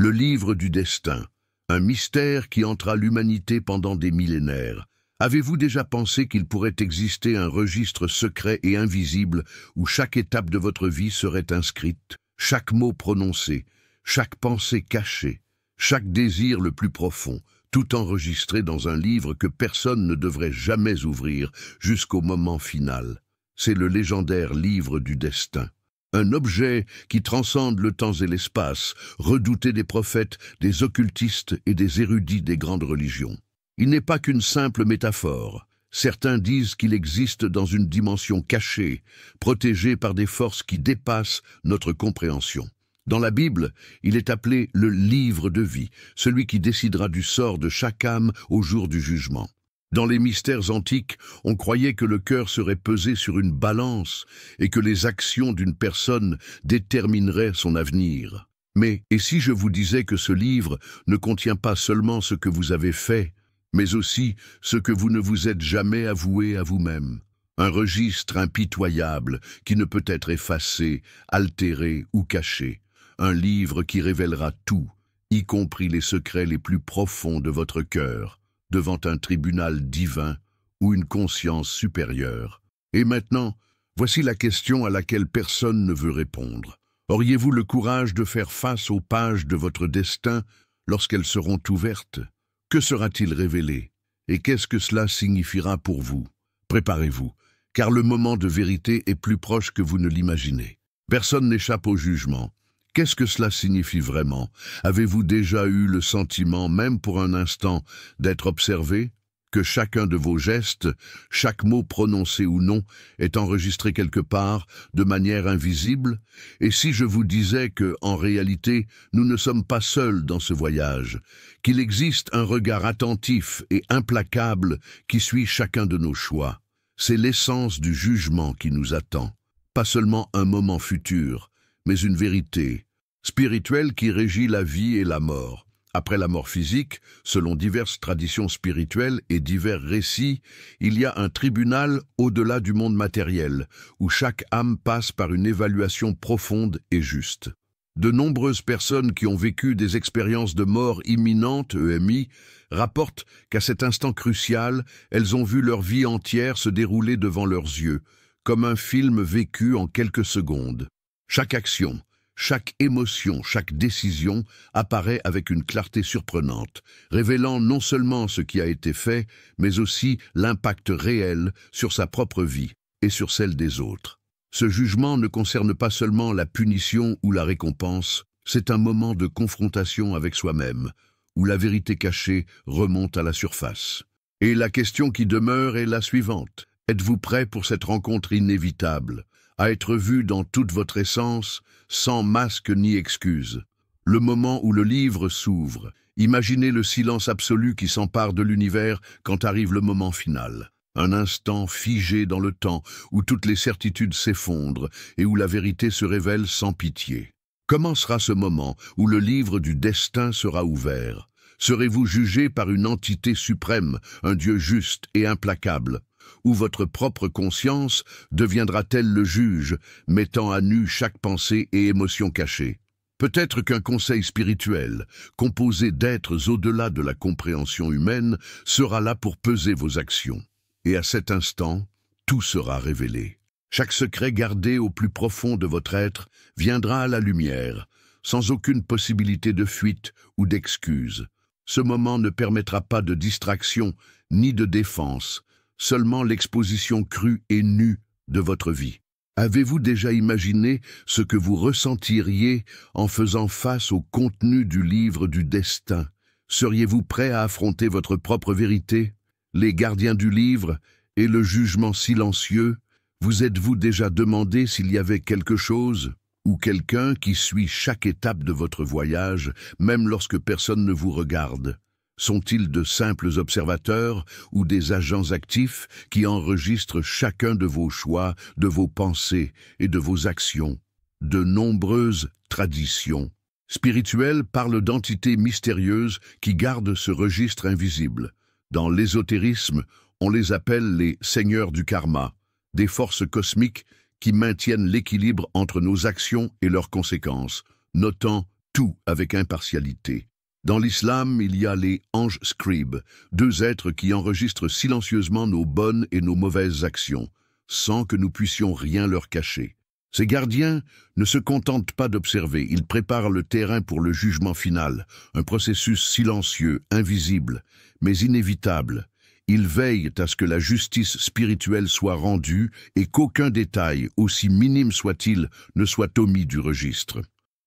Le livre du destin, un mystère qui hantera l'humanité pendant des millénaires. Avez-vous déjà pensé qu'il pourrait exister un registre secret et invisible où chaque étape de votre vie serait inscrite, chaque mot prononcé, chaque pensée cachée, chaque désir le plus profond, tout enregistré dans un livre que personne ne devrait jamais ouvrir jusqu'au moment final? C'est le légendaire livre du destin. Un objet qui transcende le temps et l'espace, redouté des prophètes, des occultistes et des érudits des grandes religions. Il n'est pas qu'une simple métaphore. Certains disent qu'il existe dans une dimension cachée, protégée par des forces qui dépassent notre compréhension. Dans la Bible, il est appelé le livre de vie, celui qui décidera du sort de chaque âme au jour du jugement. Dans les mystères antiques, on croyait que le cœur serait pesé sur une balance et que les actions d'une personne détermineraient son avenir. Mais, et si je vous disais que ce livre ne contient pas seulement ce que vous avez fait, mais aussi ce que vous ne vous êtes jamais avoué à vous-même? Un registre impitoyable qui ne peut être effacé, altéré ou caché. Un livre qui révélera tout, y compris les secrets les plus profonds de votre cœur, devant un tribunal divin ou une conscience supérieure. Et maintenant, voici la question à laquelle personne ne veut répondre. Auriez-vous le courage de faire face aux pages de votre destin lorsqu'elles seront ouvertes? Que sera-t-il révélé? Et qu'est-ce que cela signifiera pour vous? Préparez-vous, car le moment de vérité est plus proche que vous ne l'imaginez. Personne n'échappe au jugement. Qu'est-ce que cela signifie vraiment? Avez-vous déjà eu le sentiment, même pour un instant, d'être observé? Que chacun de vos gestes, chaque mot prononcé ou non, est enregistré quelque part, de manière invisible? Et si je vous disais que, en réalité, nous ne sommes pas seuls dans ce voyage, qu'il existe un regard attentif et implacable qui suit chacun de nos choix? C'est l'essence du jugement qui nous attend. Pas seulement un moment futur, mais une vérité spirituelle qui régit la vie et la mort. Après la mort physique, selon diverses traditions spirituelles et divers récits, il y a un tribunal au-delà du monde matériel, où chaque âme passe par une évaluation profonde et juste. De nombreuses personnes qui ont vécu des expériences de mort imminente, EMI, rapportent qu'à cet instant crucial, elles ont vu leur vie entière se dérouler devant leurs yeux, comme un film vécu en quelques secondes. Chaque action, chaque émotion, chaque décision apparaît avec une clarté surprenante, révélant non seulement ce qui a été fait, mais aussi l'impact réel sur sa propre vie et sur celle des autres. Ce jugement ne concerne pas seulement la punition ou la récompense, c'est un moment de confrontation avec soi-même, où la vérité cachée remonte à la surface. Et la question qui demeure est la suivante. Êtes-vous prêt pour cette rencontre inévitable, à être vu dans toute votre essence, sans masque ni excuse? Le moment où le livre s'ouvre, imaginez le silence absolu qui s'empare de l'univers quand arrive le moment final. Un instant figé dans le temps, où toutes les certitudes s'effondrent et où la vérité se révèle sans pitié. Comment sera ce moment où le livre du destin sera ouvert? Serez-vous jugé par une entité suprême, un Dieu juste et implacable? Ou votre propre conscience deviendra-t-elle le juge, mettant à nu chaque pensée et émotion cachée? Peut-être qu'un conseil spirituel, composé d'êtres au-delà de la compréhension humaine, sera là pour peser vos actions. Et à cet instant, tout sera révélé. Chaque secret gardé au plus profond de votre être viendra à la lumière, sans aucune possibilité de fuite ou d'excuse. Ce moment ne permettra pas de distraction ni de défense, seulement l'exposition crue et nue de votre vie. Avez-vous déjà imaginé ce que vous ressentiriez en faisant face au contenu du livre du destin? Seriez-vous prêt à affronter votre propre vérité, les gardiens du livre et le jugement silencieux? Vous êtes-vous déjà demandé s'il y avait quelque chose ou quelqu'un qui suit chaque étape de votre voyage, même lorsque personne ne vous regarde? Sont-ils de simples observateurs ou des agents actifs qui enregistrent chacun de vos choix, de vos pensées et de vos actions? De nombreuses traditions spirituelles parlent d'entités mystérieuses qui gardent ce registre invisible. Dans l'ésotérisme, on les appelle les seigneurs du karma, des forces cosmiques qui maintiennent l'équilibre entre nos actions et leurs conséquences, notant tout avec impartialité. Dans l'islam, il y a les anges scribes, deux êtres qui enregistrent silencieusement nos bonnes et nos mauvaises actions, sans que nous puissions rien leur cacher. Ces gardiens ne se contentent pas d'observer, ils préparent le terrain pour le jugement final, un processus silencieux, invisible, mais inévitable. Ils veillent à ce que la justice spirituelle soit rendue et qu'aucun détail, aussi minime soit-il, ne soit omis du registre.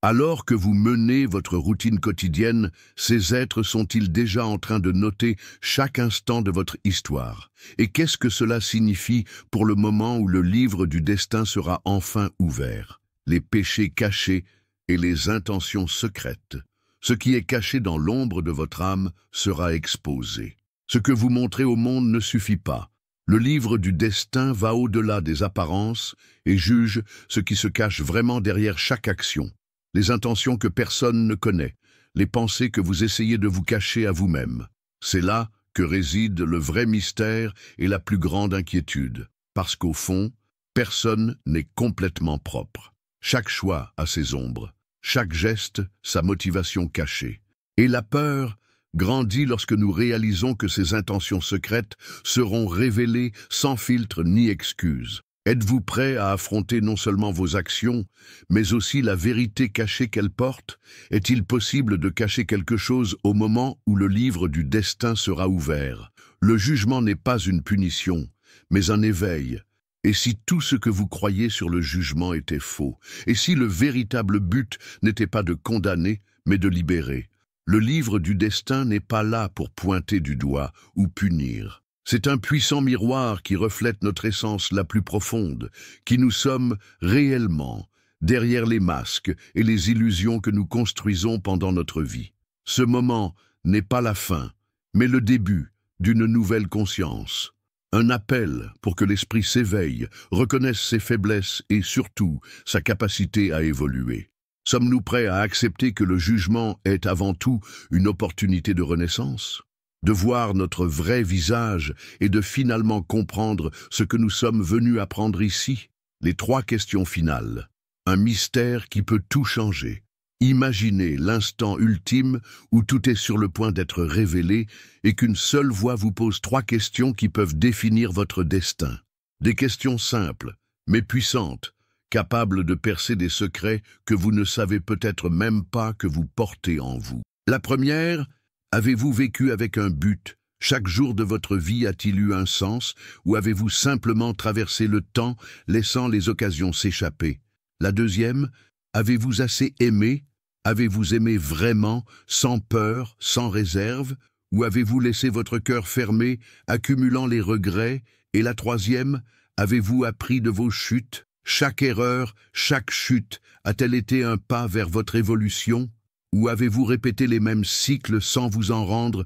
Alors que vous menez votre routine quotidienne, ces êtres sont-ils déjà en train de noter chaque instant de votre histoire? Et qu'est-ce que cela signifie pour le moment où le livre du destin sera enfin ouvert? Les péchés cachés et les intentions secrètes. Ce qui est caché dans l'ombre de votre âme sera exposé. Ce que vous montrez au monde ne suffit pas. Le livre du destin va au-delà des apparences et juge ce qui se cache vraiment derrière chaque action. Les intentions que personne ne connaît, les pensées que vous essayez de vous cacher à vous-même. C'est là que réside le vrai mystère et la plus grande inquiétude, parce qu'au fond, personne n'est complètement propre. Chaque choix a ses ombres, chaque geste sa motivation cachée. Et la peur grandit lorsque nous réalisons que ces intentions secrètes seront révélées sans filtre ni excuse. Êtes-vous prêt à affronter non seulement vos actions, mais aussi la vérité cachée qu'elles portent? Est-il possible de cacher quelque chose au moment où le livre du destin sera ouvert? Le jugement n'est pas une punition, mais un éveil. Et si tout ce que vous croyez sur le jugement était faux? Et si le véritable but n'était pas de condamner, mais de libérer? Le livre du destin n'est pas là pour pointer du doigt ou punir. C'est un puissant miroir qui reflète notre essence la plus profonde, qui nous sommes réellement, derrière les masques et les illusions que nous construisons pendant notre vie. Ce moment n'est pas la fin, mais le début d'une nouvelle conscience. Un appel pour que l'esprit s'éveille, reconnaisse ses faiblesses et surtout sa capacité à évoluer. Sommes-nous prêts à accepter que le jugement est avant tout une opportunité de renaissance? De voir notre vrai visage et de finalement comprendre ce que nous sommes venus apprendre ici? Les trois questions finales. Un mystère qui peut tout changer. Imaginez l'instant ultime où tout est sur le point d'être révélé et qu'une seule voix vous pose trois questions qui peuvent définir votre destin. Des questions simples, mais puissantes, capables de percer des secrets que vous ne savez peut-être même pas que vous portez en vous. La première: avez-vous vécu avec un but? Chaque jour de votre vie a-t-il eu un sens, ou avez-vous simplement traversé le temps, laissant les occasions s'échapper? La deuxième: avez-vous assez aimé? Avez-vous aimé vraiment, sans peur, sans réserve? Ou avez-vous laissé votre cœur fermé, accumulant les regrets? Et la troisième: avez-vous appris de vos chutes? Chaque erreur, chaque chute, a-t-elle été un pas vers votre évolution? Ou avez-vous répété les mêmes cycles sans vous en rendre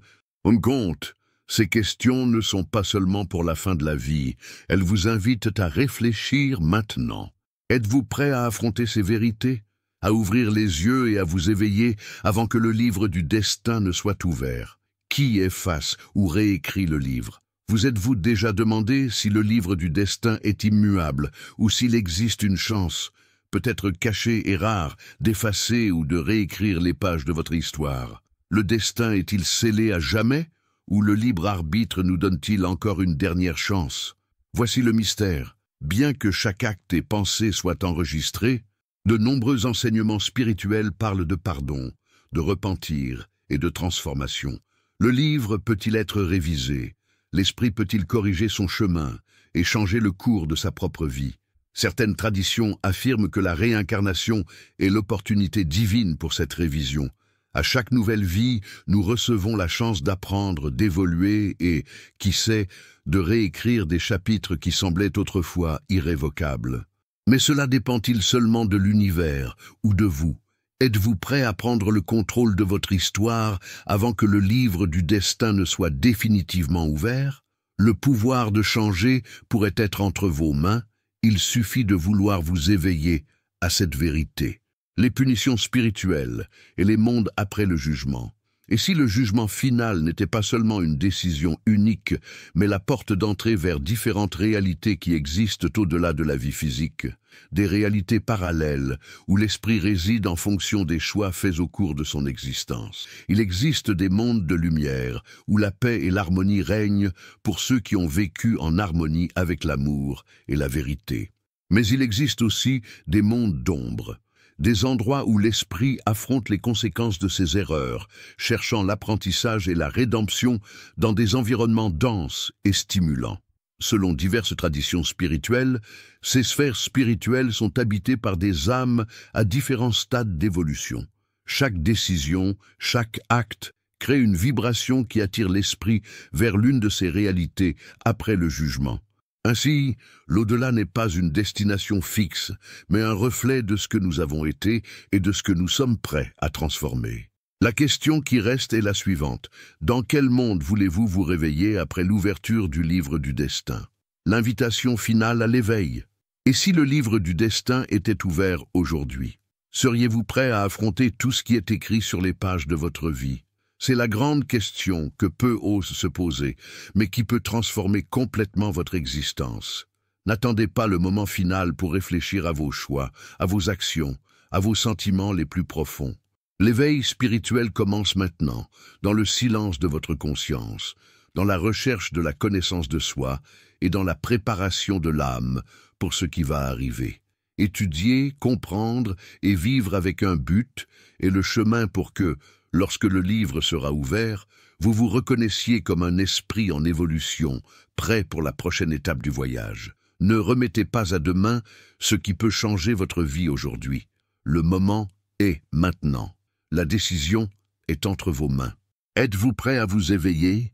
compte? Ces questions ne sont pas seulement pour la fin de la vie, elles vous invitent à réfléchir maintenant. Êtes-vous prêt à affronter ces vérités, à ouvrir les yeux et à vous éveiller avant que le livre du destin ne soit ouvert? Qui efface ou réécrit le livre? Vous êtes-vous déjà demandé si le livre du destin est immuable ou s'il existe une chance, peut-être cachée et rare, d'effacer ou de réécrire les pages de votre histoire? Le destin est-il scellé à jamais, ou le libre arbitre nous donne-t-il encore une dernière chance? Voici le mystère. Bien que chaque acte et pensée soit enregistré, de nombreux enseignements spirituels parlent de pardon, de repentir et de transformation. Le livre peut-il être révisé? L'esprit peut-il corriger son chemin et changer le cours de sa propre vie? Certaines traditions affirment que la réincarnation est l'opportunité divine pour cette révision. À chaque nouvelle vie, nous recevons la chance d'apprendre, d'évoluer et, qui sait, de réécrire des chapitres qui semblaient autrefois irrévocables. Mais cela dépend-il seulement de l'univers ou de vous? Êtes-vous prêt à prendre le contrôle de votre histoire avant que le livre du destin ne soit définitivement ouvert? Le pouvoir de changer pourrait être entre vos mains. Il suffit de vouloir vous éveiller à cette vérité. Les punitions spirituelles et les mondes après le jugement. Et si le jugement final n'était pas seulement une décision unique, mais la porte d'entrée vers différentes réalités qui existent au-delà de la vie physique, des réalités parallèles où l'esprit réside en fonction des choix faits au cours de son existence. Il existe des mondes de lumière où la paix et l'harmonie règnent pour ceux qui ont vécu en harmonie avec l'amour et la vérité. Mais il existe aussi des mondes d'ombre, des endroits où l'esprit affronte les conséquences de ses erreurs, cherchant l'apprentissage et la rédemption dans des environnements denses et stimulants. Selon diverses traditions spirituelles, ces sphères spirituelles sont habitées par des âmes à différents stades d'évolution. Chaque décision, chaque acte crée une vibration qui attire l'esprit vers l'une de ces réalités après le jugement. Ainsi, l'au-delà n'est pas une destination fixe, mais un reflet de ce que nous avons été et de ce que nous sommes prêts à transformer. La question qui reste est la suivante. Dans quel monde voulez-vous vous réveiller après l'ouverture du livre du destin? L'invitation finale à l'éveil. Et si le livre du destin était ouvert aujourd'hui? Seriez-vous prêt à affronter tout ce qui est écrit sur les pages de votre vie? C'est la grande question que peu osent se poser, mais qui peut transformer complètement votre existence. N'attendez pas le moment final pour réfléchir à vos choix, à vos actions, à vos sentiments les plus profonds. L'éveil spirituel commence maintenant, dans le silence de votre conscience, dans la recherche de la connaissance de soi et dans la préparation de l'âme pour ce qui va arriver. Étudier, comprendre et vivre avec un but est le chemin pour que, lorsque le livre sera ouvert, vous vous reconnaissiez comme un esprit en évolution, prêt pour la prochaine étape du voyage. Ne remettez pas à demain ce qui peut changer votre vie aujourd'hui. Le moment est maintenant. La décision est entre vos mains. Êtes-vous prêt à vous éveiller,